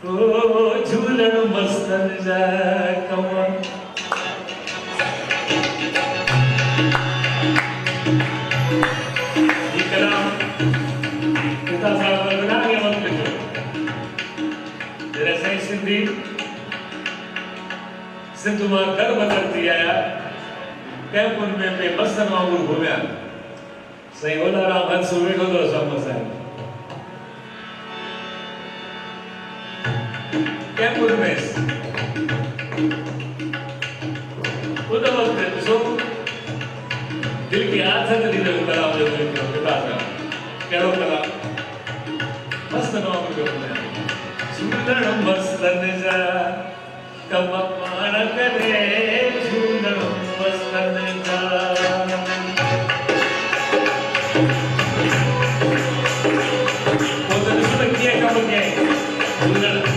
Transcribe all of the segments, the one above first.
झूलण मस्तन जा कमा ये कलाम पिता साहब ने बना के वक्त लिखो जरा सही सिंधु मां घर बदलती आया कैंपुन में पे मस्तन वांगुर घुमिया सही ओलाराम हंस वेठो तो साम्हूं साईं कैंपुन में उन वक्त ॾिसो दिल की आदत दी तो कलाम जो लिखो पिता का कहिड़ो कलाम मस्तन वांगुर घुमिया झूलण मस्तन जा कम पाण करे झूलण मस्तन जा तो ॾिसो कीअं कम कयईं झूलण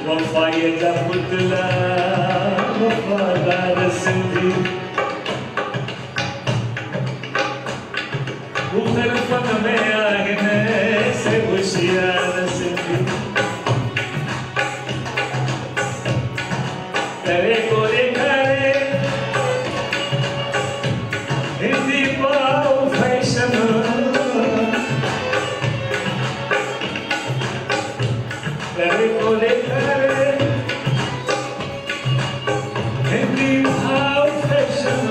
वफ़ाइदा पुतला वफ़ादार सिंधी मुखर पन में आगने से होशियार सिंधी करे गोरे करे हिंदी पाओ फैशन करे गोरे करे हिंदी पाओ फैशन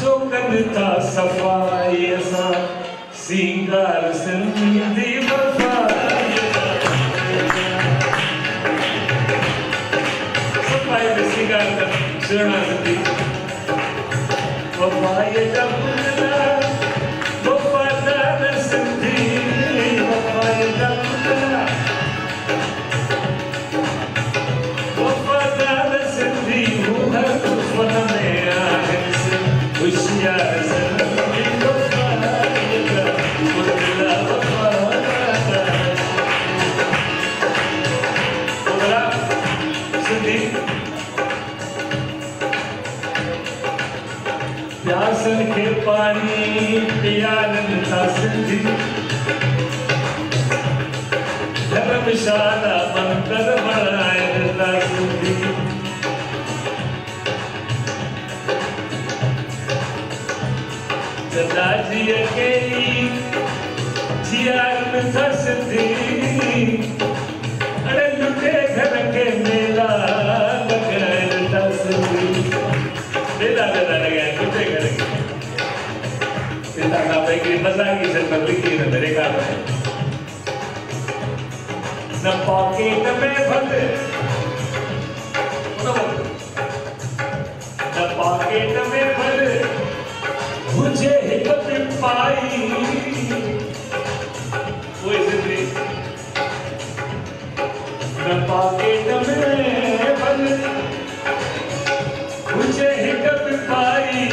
चौकन्ता सफाई सा सिंगार सिंधी वफाई सफाई में सिंगार का सुना सिंधी वफाई डबला वफादार सिंधी वफाई डबला वफादार सिंधी हर फन में आगे से होशियार सिंधी वफाई डबला वफादार सिंधी प्यासन के पानी पियारन था सिंधी धर्मशाला बनकर बनाए था सिंधी दादाजी अकेली जियारन था सिंधी अरे लुटे घर के मेला लगाए था सिंधी मेला लगा लुटे घर के पिता का पैकी मजाकी से बदली न मेरे का न पॉकेट में भले न पॉकेट में भले मुझे हिम्मत पाई वो जिंदगी न पॉकेट में भले मुझे हिम्मत पाई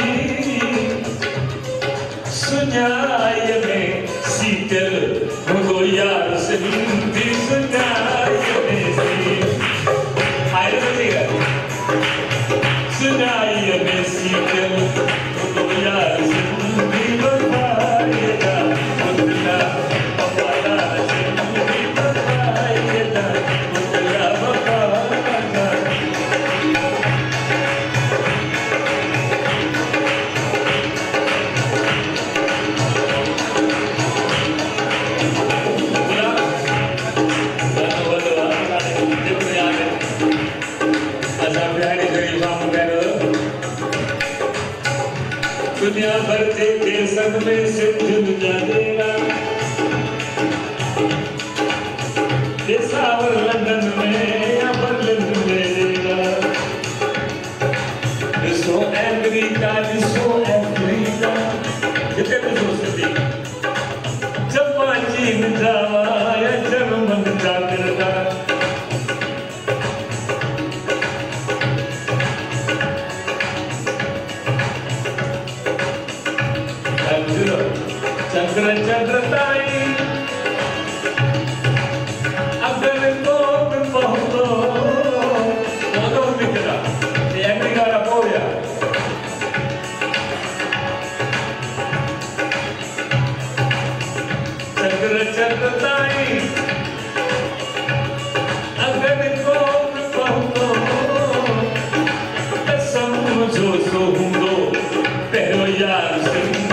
सुनाय में शीतल हो यार सिंधी सुनाय में आए बचेगा सुनाय में शीतल हो यार सिंधी बताएगा मुद्दा वफादार सिंधी बताएगा मुद्दा वफादार दुनिया भर के देशन में सिंध जानेगा पेशावर लंदन में या बर्लिन में देगा जिसको अमेरिका जितने भी सोच सकती जापान चीन जावा या जर्मन जाकर चंद्र चंद्रताई अगर तो पहुंचो तो मित्रा ये अमेरिका का हो गया चंद्र चंद्रताई अगर तो पहुंचो समझो सोहूंगो pero यार सिंधी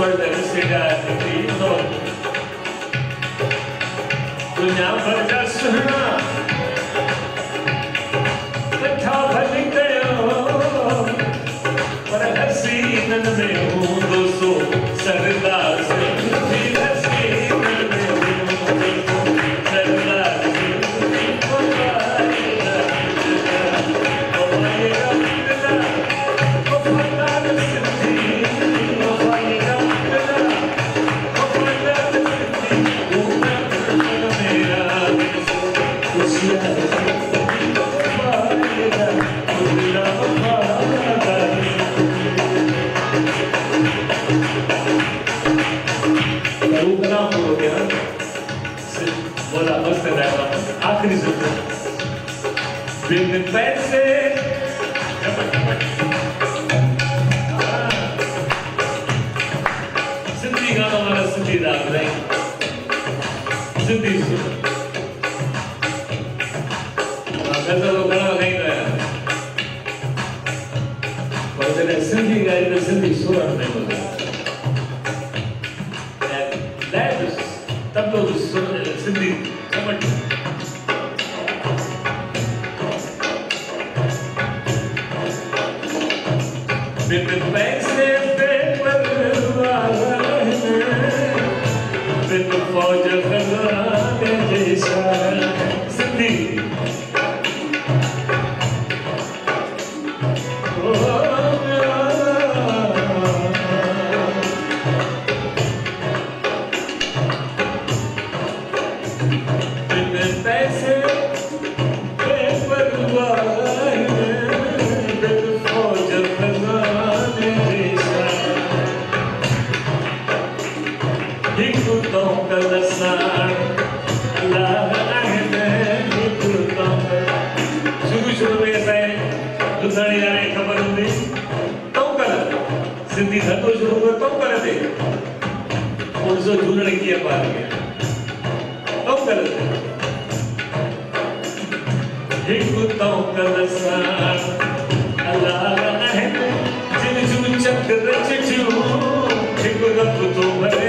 वर्ल्ड से डाली तो दुनिया भर का सुना कथा भर गयो पर हसीनन में हूँ दोस्तों सरदार से भी हसीनन में हूँ सरदार से बोला मस्त आखिरी सूत्र बिन पैसे सिंधी गाना वाला सिंधी राग नहीं सिंधी सुर गज़ल गाना नहीं गाया पर जब सिंधी गाई तो सिंधी सुर नहीं बोला तब लोग सिंधी समझ बिन पैसे पे परवाह बिन फौज खजाने जैसा सिंधी सिंधी धंधो शुरू कर तो कर दे उनसे झूलने की बात है तो कर दे एक तो कर सा अल्लाह है जिन जुन चक्र चिचू एक रब तो भर